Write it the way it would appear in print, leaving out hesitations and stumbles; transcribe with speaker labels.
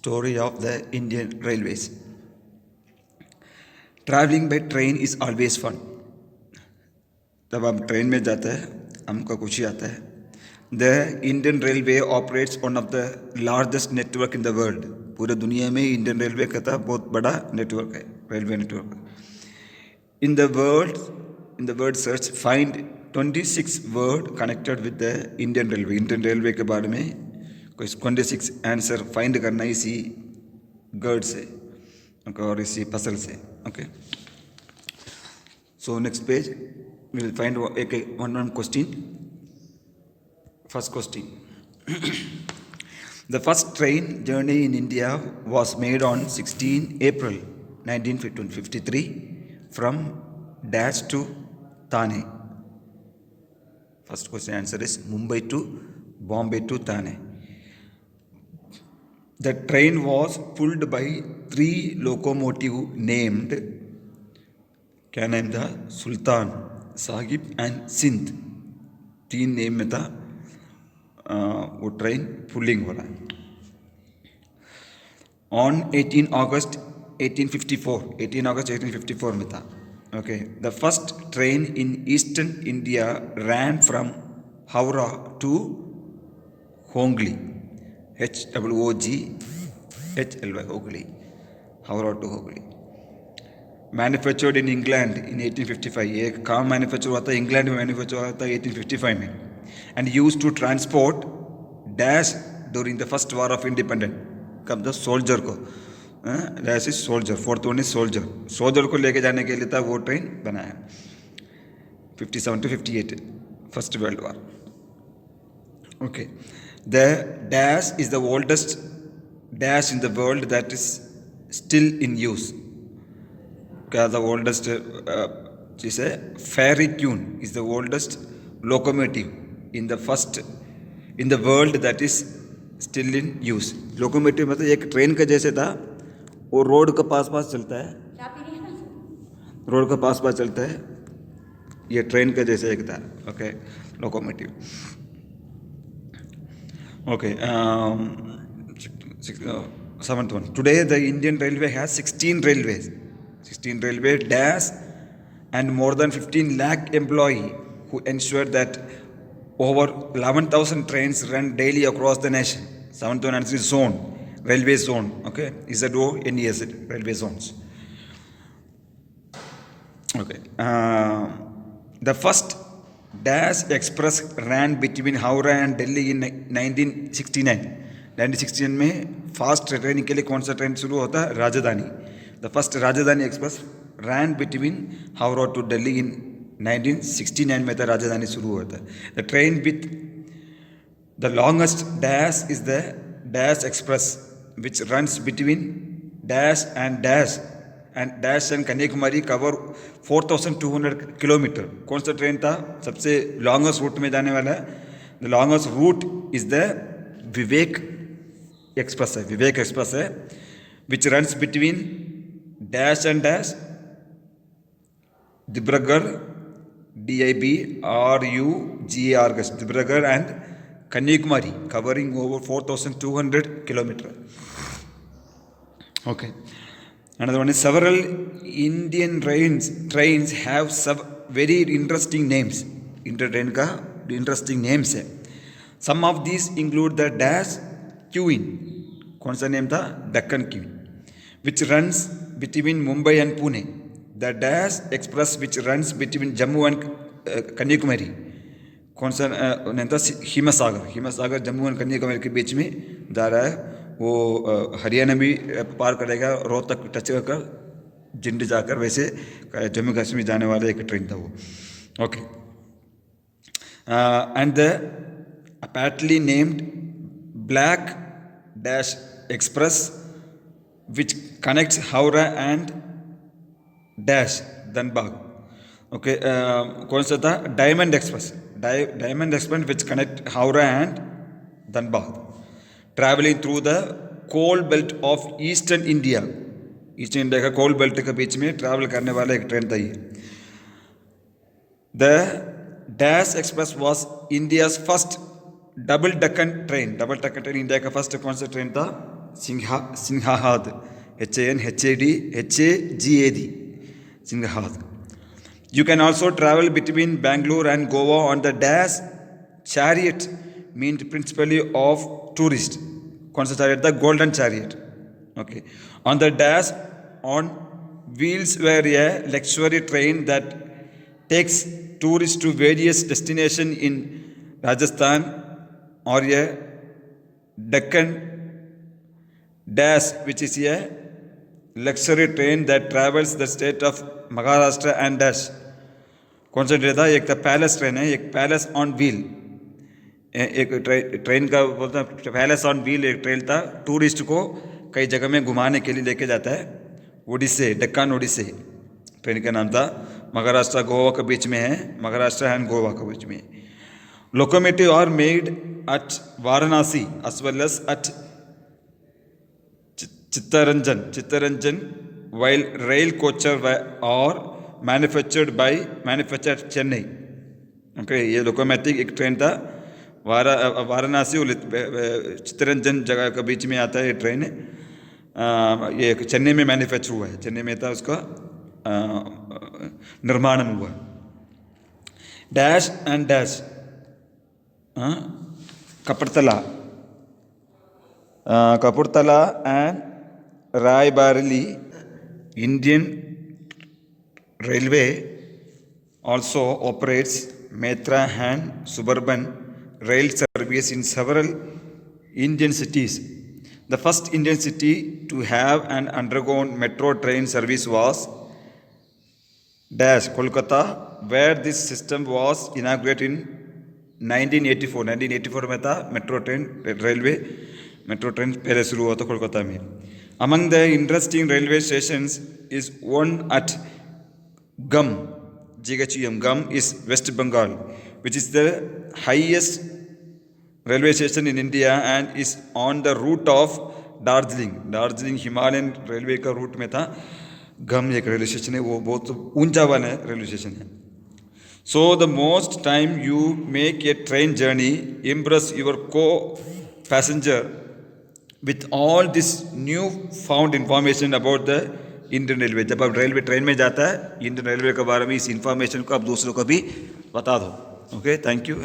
Speaker 1: Story of the Indian Railways. Traveling by train is always fun. जब हम train में जाते हैं हमको खुशी आता है. The Indian Railway operates one of the largest network in the world. पूरे दुनिया में इंडियन रेलवे का बहुत बड़ा नेटवर्क है, railway network. In the word search, find 26 word connected with the Indian Railway. Indian Railway के बारे में कोई 26 आंसर फाइंड करना इसी वर्ड से और इसी पजल से. Okay, so next page we will find one question. First question. The first train journey in India was made on 16 April 1953 from Dash to Thane. First question answer is Mumbai to Bombay to Thane. The train was pulled by 3 locomotives named, क्या नाम था? सुल्तान, Sahib and Sindh. 3 name में था वो train pulling हो रहा है. On 18 अगस्त 1854 में था. Okay, the first train in eastern India ran from Howrah to होंगली. HOGHLY Hooghly, Howrah to Hooghly. Manufactured in England in 1855. ये काम मैन्युफैक्चर हुआ था इंग्लैंड में, मैन्युफैक्चर हुआ था 1855 में. And use to transport dash during the first war of independence. कब था? सोल्जर को. Dash is soldier, fourth one is soldier. Soldier को लेके जाने के लिए था वो ट्रेन बनाया. 57 to 58, first world war. Okay, the dash is the oldest dash in the world that is still in use. The oldest चीज़ है. Fairy Queen is the oldest locomotive in the world that is still in use. Locomotive मतलब एक train का जैसे था, वो road का पास चलता है, रोड का पास चलता है. ये ट्रेन का जैसे एक था. Okay, locomotive. Okay, seventh one. Today the Indian Railway has 16 railways. 16 railway dash and more than 15 lakh employees who ensure that over 11,000 trains run daily across the nation. Seventh one is zone, railway zone. Okay, ZONES, railway zones. Okay, the first Dash Express ran between Howrah and Delhi in 1969. 1969 में fast train के लिए कौन सा train शुरू होता है? Rajdhani. The first Rajdhani express ran between Howrah to Delhi in 1969 में था. राजधानी शुरू हुआ था. The train with the longest dash is the dash express which runs between dash and Kanyakumari cover 4,200 kilometre. कौन सा ट्रेन था सबसे लॉन्गेस्ट रूट में जाने वाला है? The longest route is the Vivek express है. विवेक एक्सप्रेस है which runs between dash and dash Dibrugarh DIBRUGAR Dibrugarh and Kanyakumari covering over 4,200 kilometre. Okay, another one is several Indian trains have some very interesting names. Indian train का interesting names है. Some of these include the Dash Queen. कौन सा name था? Deccan Queen, which runs between Mumbai and Pune. The Dash Express which runs between Jammu and Kanyakumari. कौन सा name था? Himsagar Jammu and Kanyakumari के बीच में जा रहा है. वो हरियाणा भी पार करेगा, रोहतक टच कर जिंद जाकर, वैसे जम्मू कश्मीर जाने वाला एक ट्रेन था वो. Okay, and the aptly named Black Dash Express which connects Howrah and Dash Dhanbad. Okay, कौन सा था? Diamond express which connect Howrah and Dhanbad, traveling through the coal belt of eastern India. Eastern India का कोल belt के बीच में travel करने वाला एक ट्रेन था ये. The dash express was India's first double Deccan train. India का फर्स्ट कौन सा ट्रेन था? Singhahad, Hanhadhagad, Singhahad. You can also travel between Bangalore and Goa on the dash chariot, meant principally of tourist. Kaun sa chariot tha? Golden chariot. Okay. On the dash on wheels were a luxury train that takes tourists to various destinations in Rajasthan, or a Deccan dash, which is a luxury train that travels the state of Maharashtra and dash. कौन सा train था? एक था palace train है, एक palace on wheel, एक train का बोलता है पैलेस ऑन व्हील, एक ट्रेन था टूरिस्ट को कई जगह में घुमाने के लिए लेके जाता है. ओडिसे, डेक्कन ओडिसे ट्रेन का नाम था. महाराष्ट्र गोवा के बीच में है, महाराष्ट्र एंड गोवा के बीच में. Locomotive are made at Varanasi as well as at Chittaranjan, while rail coaches are manufactured at Chennai. Okay, ये लोकोमोटिव एक ट्रेन था वाराणसी और चित्तरंजन जगह के बीच में आता है. ये ट्रेन ये चेन्नई में मैन्युफैक्चर हुआ है, चेन्नई में था उसका निर्माण हुआ. Dash and dash Kapurthala and Raebareli. Indian Railway also operates Metra and suburban rail service in several Indian cities. The first Indian city to have an undergone metro train service was Kolkata, where this system was inaugurated in 1984 में था metro train, railway metro train पहले शुरू हुआ था कोलकाता में. Among the interesting railway stations is one at Gum, Gum is West Bengal, which is the highest railway station in India and is on the route of Darjeeling Himalayan railway का root में था. गम एक railway station है, वो बहुत ऊंचा वाला railway station है. So the most time you make a train journey, impress your co-passenger with all this new found information about the Indian Railway. जब आप रेलवे ट्रेन में जाता है, इंडियन रेलवे के बारे में इस इंफॉर्मेशन को आप दूसरों को भी बता दो. Okay, thank you.